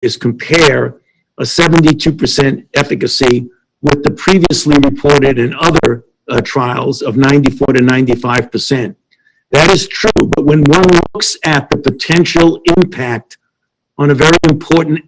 is compare a 72% efficacy with the previously reported in other trials of 94 to 95%. That is true, but when one looks at the potential impact on a very important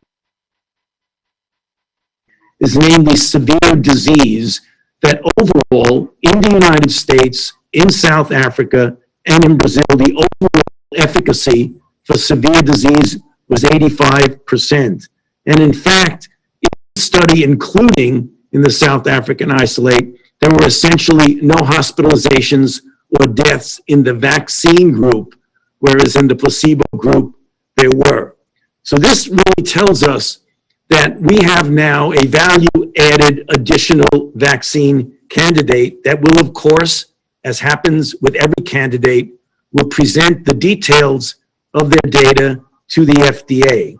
is namely severe disease, that overall in the United States, in South Africa, and in Brazil, the overall efficacy for severe disease was 85%. And in fact, in the study, including in the South African isolate, there were essentially no hospitalizations or deaths in the vaccine group, whereas in the placebo group, there were. So this really tells us that we have now a value-added additional vaccine candidate that will, of course, as happens with every candidate, will present the details of their data to the FDA.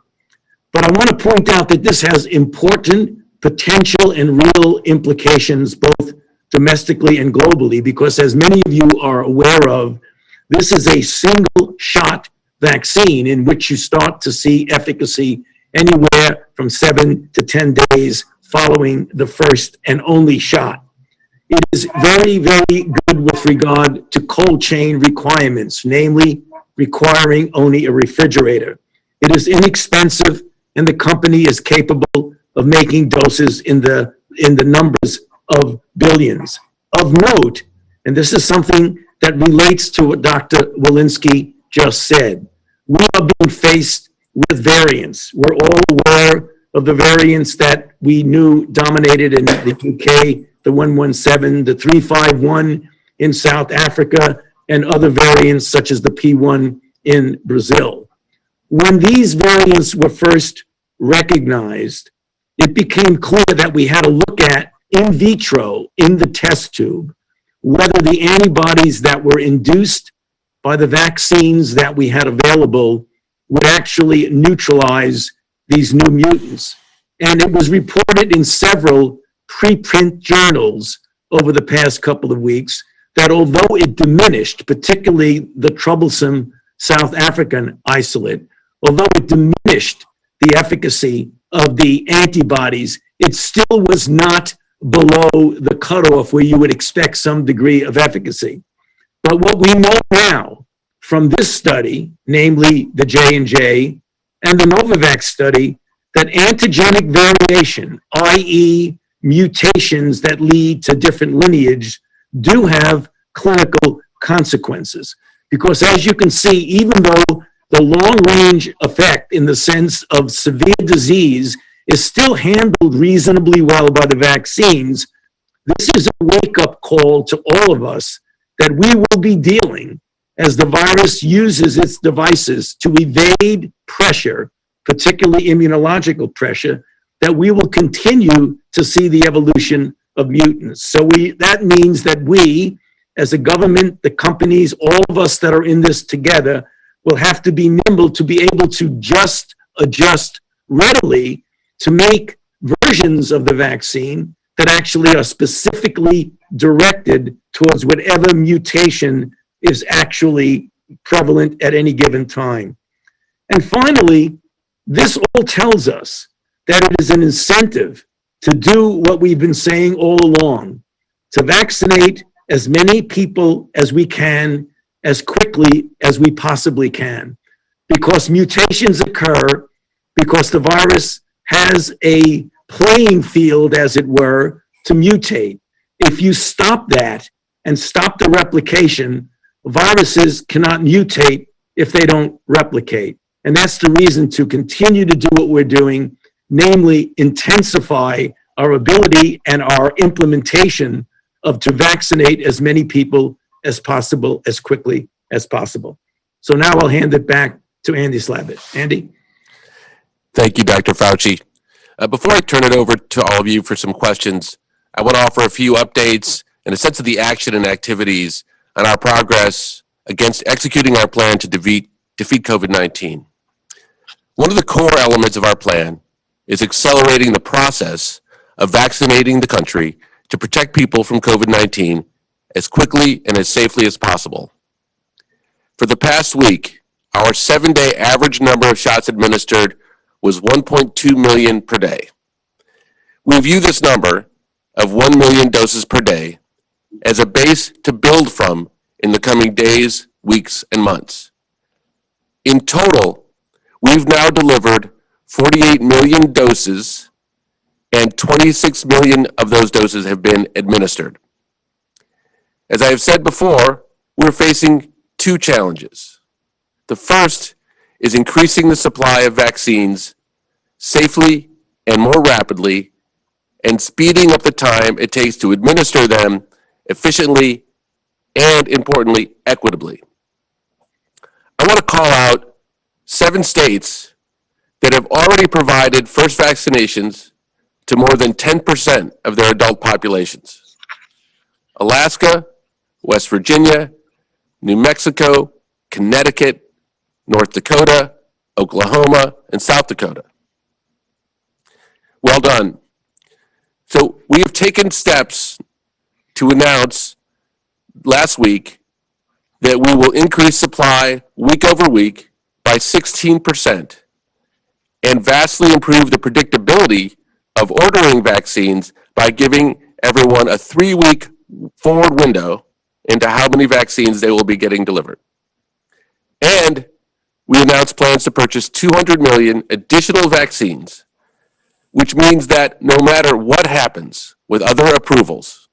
But I want to point out that this has important potential and real implications both domestically and globally, because as many of you are aware of, this is a single shot vaccine in which you start to see efficacy anywhere from 7 to 10 days following the first and only shot. It is very, very good with regard to cold chain requirements, namely requiring only a refrigerator. It is inexpensive, and the company is capable of making doses in the numbers of billions. Of note, and this is something that relates to what Dr. Walensky just said, we are being faced with variants. We're all aware of the variants that we knew dominated in the UK, the 117, the 351 in South Africa, and other variants such as the P1 in Brazil. When these variants were first recognized, it became clear that we had to look at in vitro, in the test tube, whether the antibodies that were induced by the vaccines that we had available would actually neutralize these new mutants. And it was reported in several preprint journals over the past couple of weeks that although it diminished, particularly the troublesome South African isolate, although it diminished the efficacy of the antibodies, it still was not below the cutoff where you would expect some degree of efficacy. But what we know now from this study, namely the J&J and the Novavax study, that antigenic variation, i.e. mutations that lead to different lineage, do have clinical consequences. Because as you can see, even though the long-range effect in the sense of severe disease is still handled reasonably well by the vaccines, this is a wake-up call to all of us that we will be dealing as the virus uses its devices to evade pressure, particularly immunological pressure, that we will continue to see the evolution of mutants. So that means that we, as a government, the companies, all of us that are in this together, will have to be nimble to be able to just adjust readily to make versions of the vaccine that actually are specifically directed towards whatever mutation is actually prevalent at any given time. And finally, this all tells us that it is an incentive to do what we've been saying all along, to vaccinate as many people as we can, as quickly as we possibly can, because mutations occur, because the virus has a playing field, as it were, to mutate. If you stop that and stop the replication, viruses cannot mutate if they don't replicate. And that's the reason to continue to do what we're doing, namely intensify our ability and our implementation of to vaccinate as many people as possible, as quickly as possible. So now I'll hand it back to Andy Slavitt. Andy? Thank you, Dr. Fauci. Before I turn it over to all of you for some questions, I want to offer a few updates and a sense of the action and activities on our progress against executing our plan to defeat COVID-19. One of the core elements of our plan is accelerating the process of vaccinating the country to protect people from COVID-19 as quickly and as safely as possible. For the past week, our 7-day average number of shots administered was 1.2 million per day. We view this number of 1 million doses per day as a base to build from in the coming days, weeks, and months. In total, we've now delivered 48 million doses, and 26 million of those doses have been administered. As I have said before, we're facing two challenges. The first is increasing the supply of vaccines safely and more rapidly, and speeding up the time it takes to administer them efficiently and, importantly, equitably. I want to call out 7 states that have already provided first vaccinations to more than 10% of their adult populations: Alaska, West Virginia, New Mexico, Connecticut, North Dakota, Oklahoma, and South Dakota. Well done. So we have taken steps to announce last week that we will increase supply week over week by 16% and vastly improve the predictability of ordering vaccines by giving everyone a 3-week forward window into how many vaccines they will be getting delivered. And we announced plans to purchase 200 million additional vaccines, which means that no matter what happens with other approvals,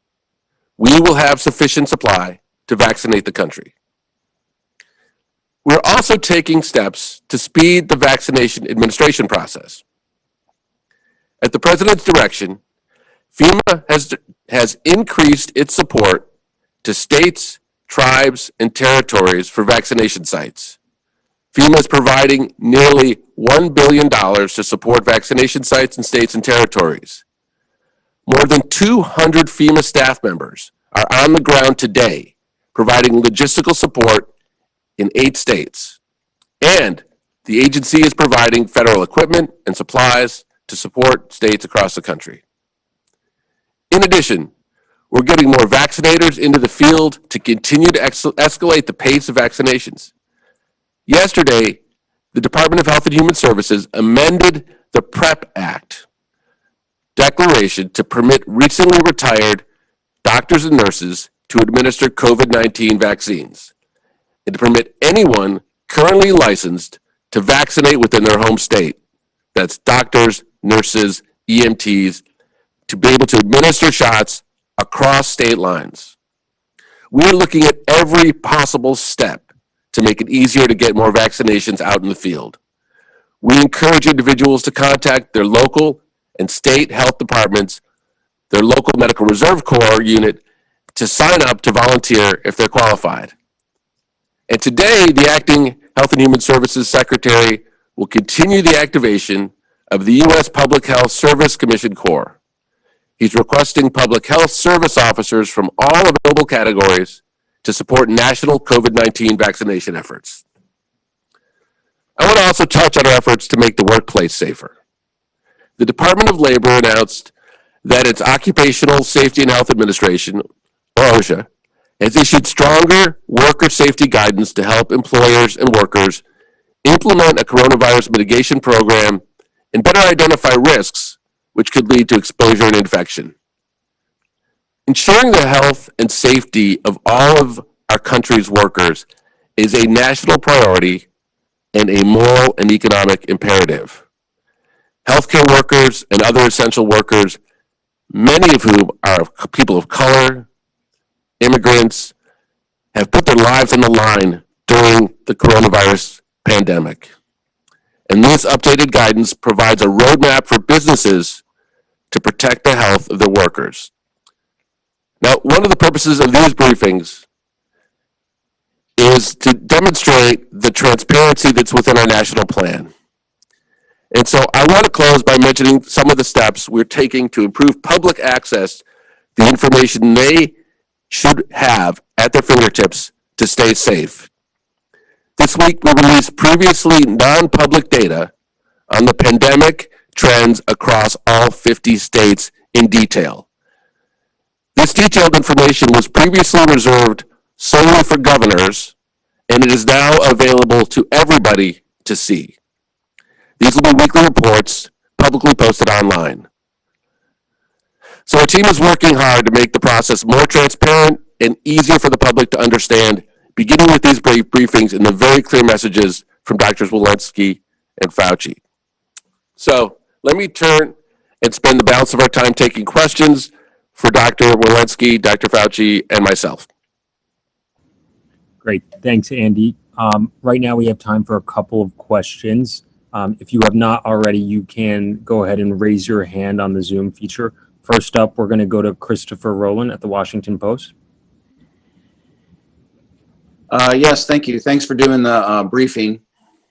we will have sufficient supply to vaccinate the country. We're also taking steps to speed the vaccination administration process. At the President's direction, FEMA has increased its support to states, tribes, and territories for vaccination sites. FEMA is providing nearly $1 billion to support vaccination sites in states and territories. More than 200 FEMA staff members are on the ground today providing logistical support in 8 states. And the agency is providing federal equipment and supplies to support states across the country. In addition, we're getting more vaccinators into the field to continue to escalate the pace of vaccinations. Yesterday, the Department of Health and Human Services amended the PrEP Act declaration to permit recently retired doctors and nurses to administer COVID-19 vaccines, and to permit anyone currently licensed to vaccinate within their home state. That's doctors, nurses, EMTs, to be able to administer shots across state lines. We're looking at every possible step to make it easier to get more vaccinations out in the field. We encourage individuals to contact their local and state health departments, their local medical reserve corps unit, to sign up to volunteer if they're qualified. And today, the Acting Health and Human Services Secretary will continue the activation of the U.S. Public Health Service Commission Corps. He's requesting public health service officers from all available categories to support national COVID-19 vaccination efforts. I want to also touch on our efforts to make the workplace safer. The Department of Labor announced that its Occupational Safety and Health Administration, or OSHA, has issued stronger worker safety guidance to help employers and workers implement a coronavirus mitigation program and better identify risks which could lead to exposure and infection. Ensuring the health and safety of all of our country's workers is a national priority and a moral and economic imperative. Healthcare workers and other essential workers, many of whom are people of color, immigrants, have put their lives on the line during the coronavirus pandemic. And this updated guidance provides a roadmap for businesses to protect the health of their workers. Now, one of the purposes of these briefings is to demonstrate the transparency that's within our national plan. And so I want to close by mentioning some of the steps we're taking to improve public access to the information they should have at their fingertips to stay safe. This week, we released previously non-public data on the pandemic trends across all 50 states in detail. This detailed information was previously reserved solely for governors, and it is now available to everybody to see. These will be weekly reports publicly posted online. So our team is working hard to make the process more transparent and easier for the public to understand, beginning with these briefings and the very clear messages from Drs. Walensky and Fauci. So let me turn and spend the balance of our time taking questions for Dr. Walensky, Dr. Fauci, and myself. Great. Thanks, Andy. Right now we have time for a couple of questions. If you have not already, you can go ahead and raise your hand on the Zoom feature. First up, we're going to go to Christopher Rowland at the Washington Post. Yes, thank you. Thanks for doing the briefing.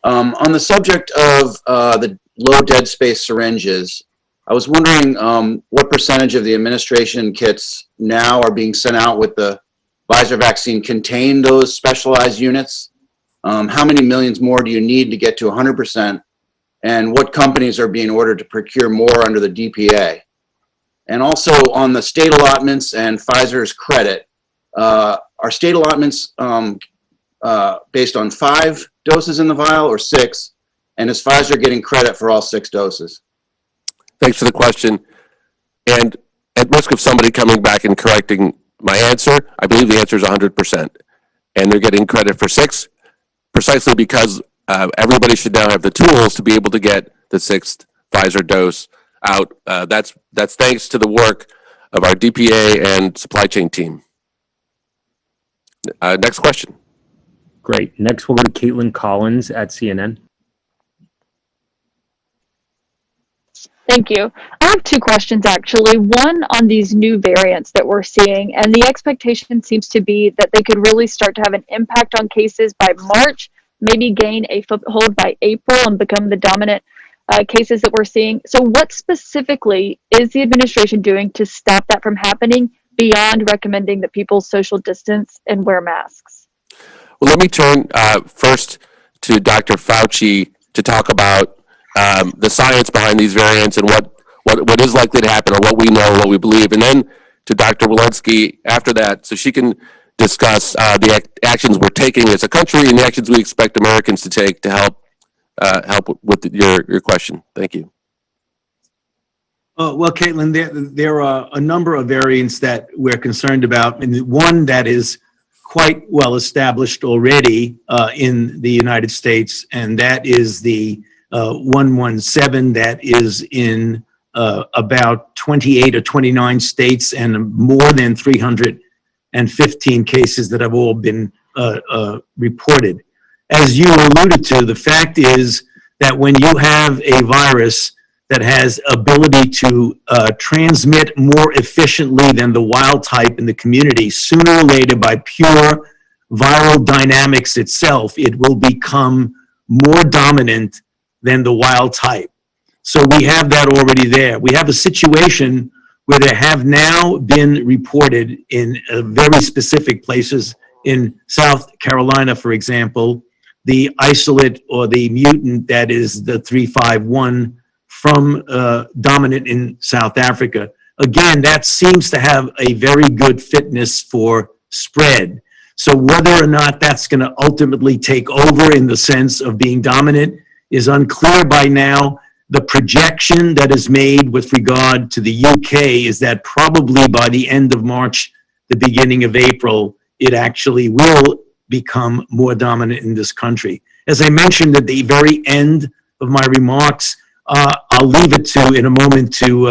On the subject of the low dead space syringes, I was wondering what percentage of the administration kits now are being sent out with the Pfizer vaccine contain those specialized units? How many millions more do you need to get to 100%? And what companies are being ordered to procure more under the DPA? And also on the state allotments and Pfizer's credit, are state allotments based on 5 doses in the vial or 6? And is Pfizer getting credit for all 6 doses? Thanks for the question. And at risk of somebody coming back and correcting my answer, I believe the answer is 100%. And they're getting credit for 6, precisely because everybody should now have the tools to be able to get the 6th Pfizer dose out. That's thanks to the work of our DPA and supply chain team. Next question. Great. Next, we'll go to Caitlin Collins at CNN. Thank you. I have 2 questions, actually. One on these new variants that we're seeing, and the expectation seems to be that they could really start to have an impact on cases by March, maybe gain a foothold by April and become the dominant cases that we're seeing. So what specifically is the administration doing to stop that from happening beyond recommending that people social distance and wear masks? Well, let me turn first to Dr. Fauci to talk about the science behind these variants and what is likely to happen, or what we know, what we believe, and then to Dr. Walensky after that, so she can discuss the actions we're taking as a country and the actions we expect Americans to take to help with your question. Thank you. Well, Caitlin, there are a number of variants that we're concerned about, and one that is quite well established already in the United States, and that is the 117 that is in about 28 or 29 states and more than 315 cases that have all been reported. As you alluded to, the fact is that when you have a virus that has ability to transmit more efficiently than the wild type in the community, sooner or later, by pure viral dynamics itself, it will become more dominant than the wild type. So we have that already there. We have a situation where there have now been reported in very specific places in South Carolina, for example, the isolate or the mutant that is the 351 from dominant in South Africa. Again, that seems to have a very good fitness for spread. So whether or not that's going to ultimately take over in the sense of being dominant is unclear by now. The projection that is made with regard to the UK is that probably by the end of March, the beginning of April, it actually will become more dominant in this country. As I mentioned at the very end of my remarks, I'll leave it to, in a moment, to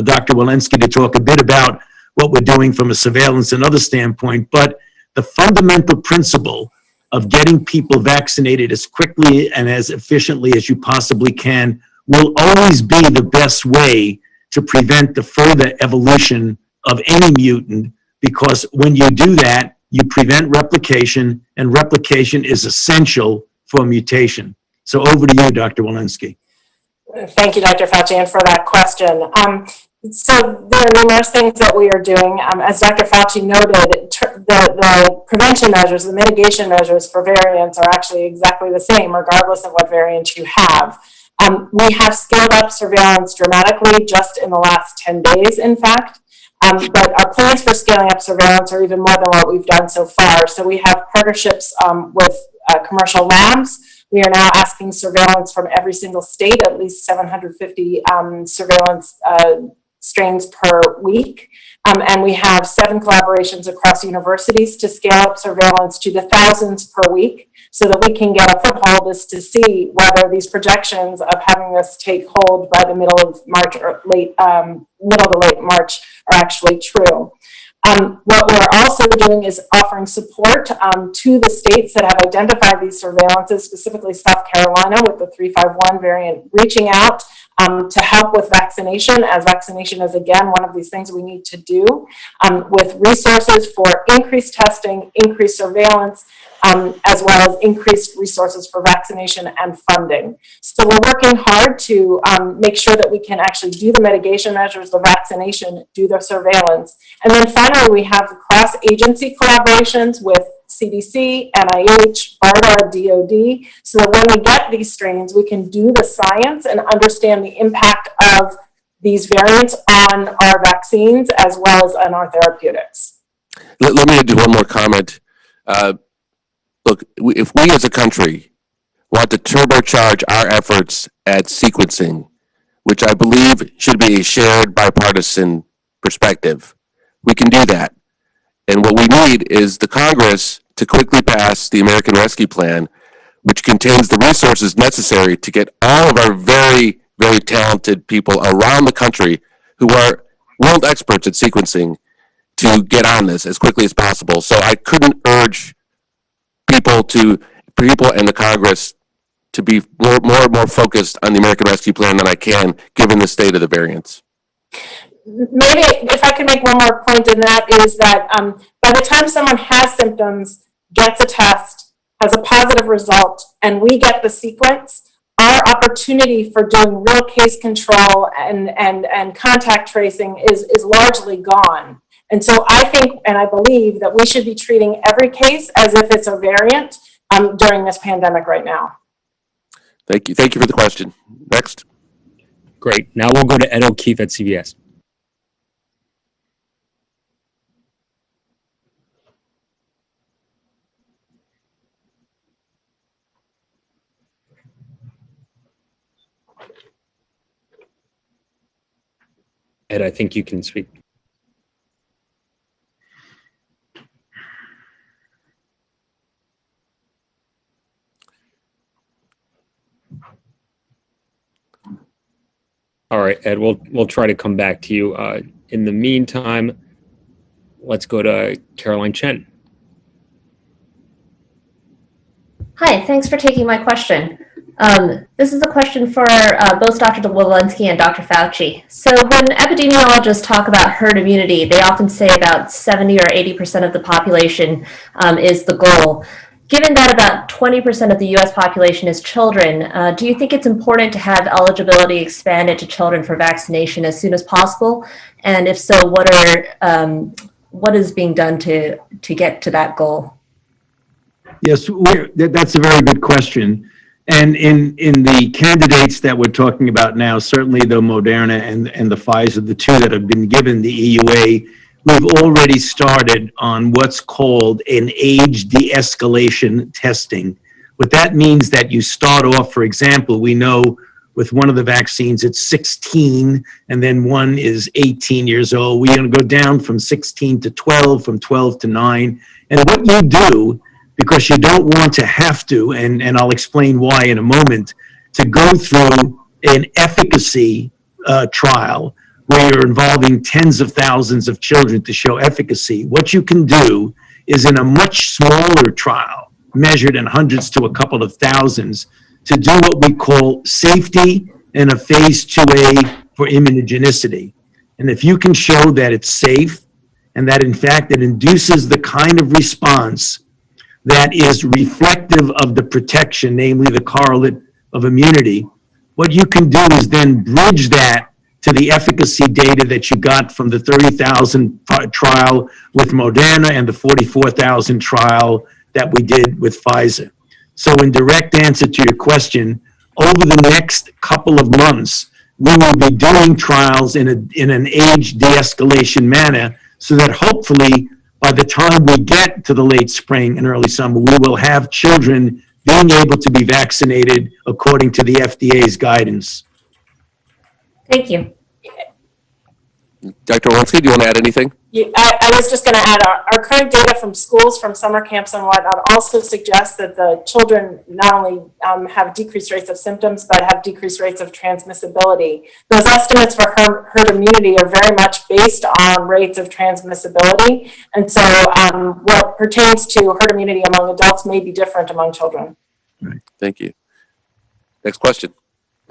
Dr. Walensky to talk a bit about what we're doing from a surveillance and other standpoint, but the fundamental principle of getting people vaccinated as quickly and as efficiently as you possibly can will always be the best way to prevent the further evolution of any mutant, because when you do that, you prevent replication, and replication is essential for mutation. So over to you, Dr. Walensky. Thank you, Dr. Fauci, and for that question. So there are numerous things that we are doing. As Dr. Fauci noted, the prevention measures, the mitigation measures for variants are actually exactly the same, regardless of what variant you have. We have scaled up surveillance dramatically just in the last 10 days, in fact. But our plans for scaling up surveillance are even more than what we've done so far. So we have partnerships with commercial labs. We are now asking surveillance from every single state, at least 750 surveillance strains per week. And we have 7 collaborations across universities to scale up surveillance to the thousands per week so that we can get a foothold as to see whether these projections of having this take hold by the middle of March or middle to late March are actually true. What we're also doing is offering support to the states that have identified these surveillances, specifically South Carolina with the 351 variant, reaching out to help with vaccination, as vaccination is, again, one of these things we need to do, with resources for increased testing, increased surveillance, as well as increased resources for vaccination and funding. So we're working hard to make sure that we can actually do the mitigation measures, the vaccination, do the surveillance. And then finally, we have cross-agency collaborations with CDC, NIH, BARDA, DOD, so that when we get these strains, we can do the science and understand the impact of these variants on our vaccines as well as on our therapeutics. Let me do one more comment. Look, if we as a country want to turbocharge our efforts at sequencing, which I believe should be a shared bipartisan perspective, we can do that. And what we need is the Congress to quickly pass the American Rescue Plan, which contains the resources necessary to get all of our very, very talented people around the country who are world experts at sequencing to get on this as quickly as possible. So I couldn't urge people and the Congress to be more and more focused on the American Rescue Plan than I can, given the state of the variants. Maybe if I can make one more point in that is that by the time someone has symptoms, gets a test, has a positive result, and we get the sequence, our opportunity for doing real case control and contact tracing is largely gone. And so I think, and I believe, that we should be treating every case as if it's a variant during this pandemic right now. Thank you. Thank you for the question. Next. Great. Now we'll go to Ed O'Keefe at CBS. Ed, I think you can speak. All right, Ed, we'll try to come back to you. In the meantime, let's go to Caroline Chen. Hi, thanks for taking my question. This is a question for both Dr. Walensky and Dr. Fauci. So when epidemiologists talk about herd immunity, they often say about 70 or 80% of the population is the goal. Given that about 20% of the U.S. population is children, do you think it's important to have eligibility expanded to children for vaccination as soon as possible? And if so, what is being done to get to that goal? Yes, that's a very good question. And in the candidates that we're talking about now, certainly the Moderna and the Pfizer, the two that have been given the EUA, we've already started on what's called an age de-escalation testing. What that means that you start off, for example, we know with one of the vaccines, it's 16, and then one is 18 years old. We're going to go down from 16 to 12, from 12 to 9. And what you do, because you don't want to have to, and I'll explain why in a moment, to go through an efficacy trial where you're involving tens of thousands of children to show efficacy. What you can do is in a much smaller trial, measured in hundreds to a couple of thousands, to do what we call safety in a phase 2A for immunogenicity. And if you can show that it's safe and that in fact it induces the kind of response that is reflective of the protection, namely the correlate of immunity, what you can do is then bridge that to the efficacy data that you got from the 30,000 trial with Moderna and the 44,000 trial that we did with Pfizer. So in direct answer to your question, over the next couple of months, we will be doing trials in an age de-escalation manner so that hopefully by the time we get to the late spring and early summer, we will have children being able to be vaccinated according to the FDA's guidance. Thank you. Dr. Walensky, do you want to add anything? I was just going to add, our current data from schools, from summer camps and whatnot also suggests that the children not only have decreased rates of symptoms, but have decreased rates of transmissibility. Those estimates for herd immunity are very much based on rates of transmissibility. And so what pertains to herd immunity among adults may be different among children. Right. Thank you. Next question.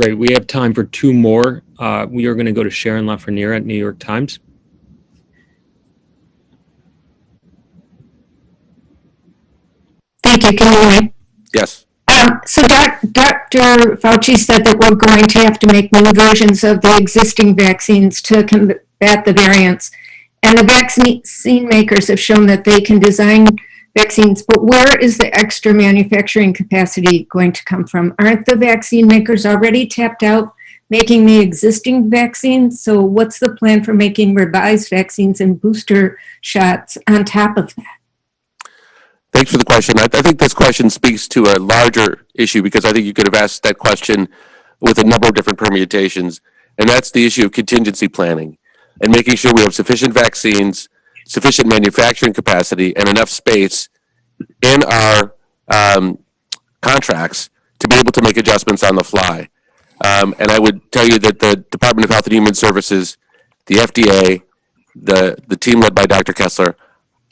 Great. We have time for two more. We are going to go to Sharon Lafreniere at New York Times. Thank you. Can you hear me? Yes. So Dr. Fauci said that we're going to have to make new versions of the existing vaccines to combat the variants. And the vaccine makers have shown that they can design vaccines, but where is the extra manufacturing capacity going to come from? Aren't the vaccine makers already tapped out making the existing vaccines? So what's the plan for making revised vaccines and booster shots on top of that? Thanks for the question. I think this question speaks to a larger issue, because I think you could have asked that question with a number of different permutations, and that's the issue of contingency planning and making sure we have sufficient vaccines, sufficient manufacturing capacity, and enough space in our contracts to be able to make adjustments on the fly. And I would tell you that the Department of Health and Human Services, the FDA, the team led by Dr. Kessler,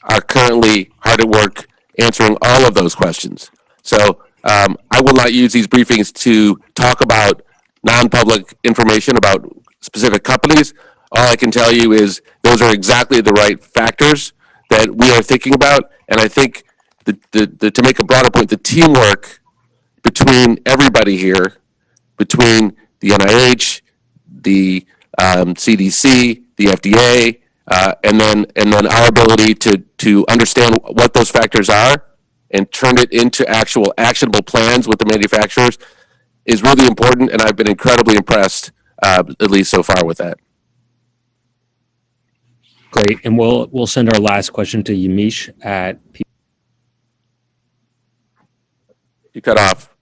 are currently hard at work answering all of those questions. So I will not use these briefings to talk about non-public information about specific companies. All I can tell you is those are exactly the right factors that we are thinking about. And I think to make a broader point, the teamwork between everybody here, between the NIH, the CDC, the FDA, and then our ability to understand what those factors are and turn it into actual actionable plans with the manufacturers is really important. And I've been incredibly impressed, at least so far, with that. Great. And we'll send our last question to Yamiche at You cut off.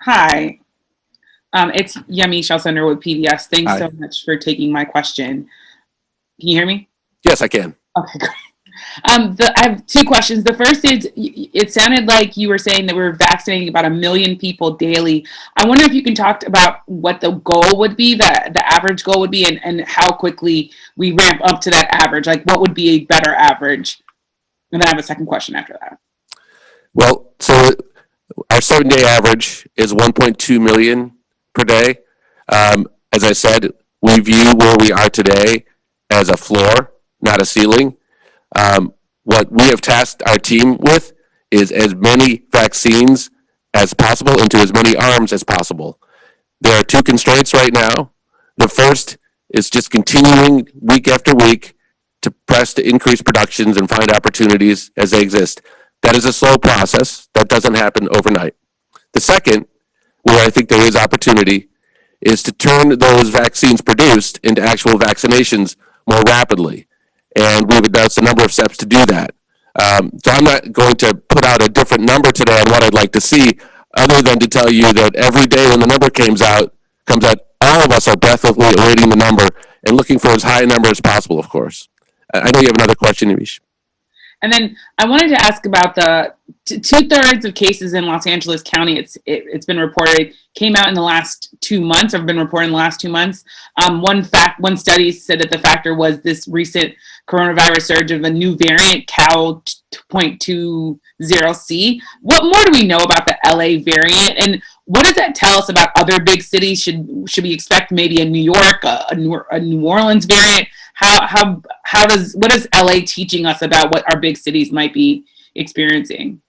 Hi. It's Yamiche Elsender with PBS. Thanks Hi. so much for taking my question. Can you hear me? Yes, I can. Okay, great. I have two questions. The first is, it sounded like you were saying that we're vaccinating about 1 million people daily. I wonder if you can talk about what the goal would be, the average goal would be, and how quickly we ramp up to that average. Like, what would be a better average? And then I have a second question after that. Well, so our 7-day average is 1.2 million per day. As I said, we view where we are today as a floor, not a ceiling. What we have tasked our team with is as many vaccines as possible into as many arms as possible. There are two constraints right now. The first is just continuing week after week to press to increase productions and find opportunities as they exist. That is a slow process. That doesn't happen overnight. The second, where I think there is opportunity, is to turn those vaccines produced into actual vaccinations more rapidly. And we've announced a number of steps to do that. So I'm not going to put out a different number today on what I'd like to see, other than to tell you that every day when the number comes out, all of us are breathlessly awaiting the number and looking for as high a number as possible, of course. I know you have another question, Yamiche. And then I wanted to ask about the 2/3 of cases in Los Angeles County. It's been reported, came out in the last 2 months, or been reported in the last 2 months. One study said that the factor was this recent coronavirus surge of a new variant, Cal 2.20C. What more do we know about the LA variant, and what does that tell us about other big cities? Should we expect maybe a New York, a New Orleans variant? What is LA teaching us about what our big cities might be experiencing?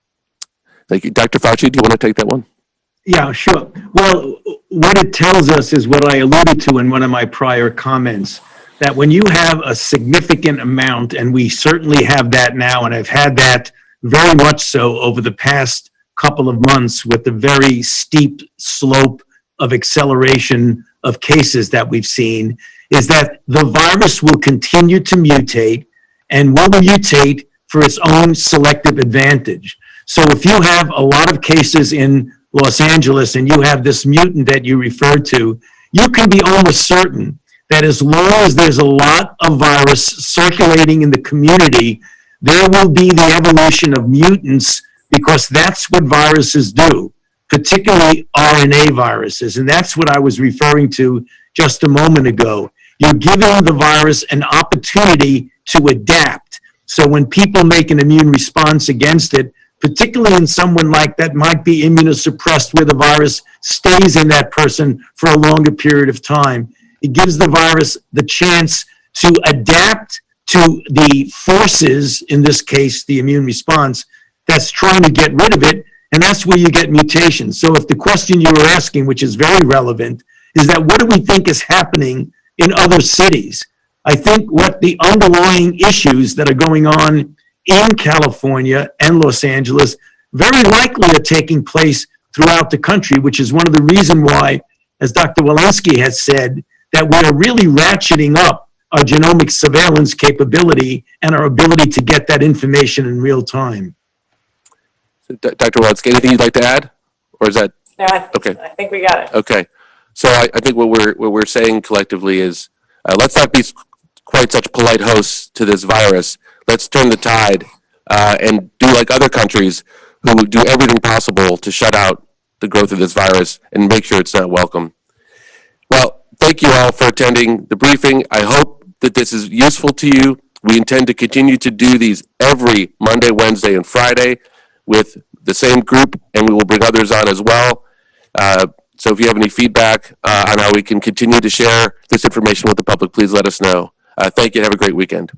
Thank you. Dr. Fauci, do you want to take that one? Yeah, sure. Well, what it tells us is what I alluded to in one of my prior comments, that when you have a significant amount, and we certainly have that now, and I've had that very much so over the past couple of months with the very steep slope of acceleration of cases that we've seen, is that the virus will continue to mutate and will mutate for its own selective advantage. So if you have a lot of cases in Los Angeles and you have this mutant that you referred to, you can be almost certain that as long as there's a lot of virus circulating in the community, there will be the evolution of mutants, because that's what viruses do, particularly RNA viruses. And that's what I was referring to just a moment ago. You're giving the virus an opportunity to adapt. So when people make an immune response against it, particularly in someone like that might be immunosuppressed, where the virus stays in that person for a longer period of time, it gives the virus the chance to adapt to the forces, in this case, the immune response, that's trying to get rid of it, and that's where you get mutations. So if the question you were asking, which is very relevant, is that what do we think is happening in other cities? I think what the underlying issues that are going on in California and Los Angeles very likely are taking place throughout the country, which is one of the reasons why, as Dr. Walensky has said, that we're really ratcheting up our genomic surveillance capability and our ability to get that information in real time. So, Dr. Walensky, anything you'd like to add? Or is that? No, okay. I think we got it. Okay. So I think what we're saying collectively is, let's not be quite such polite hosts to this virus. Let's turn the tide and do like other countries who do everything possible to shut out the growth of this virus and make sure it's not welcome. Well, thank you all for attending the briefing. I hope that this is useful to you. We intend to continue to do these every Monday, Wednesday, and Friday with the same group, and we will bring others on as well. So if you have any feedback on how we can continue to share this information with the public, please let us know. Thank you and have a great weekend.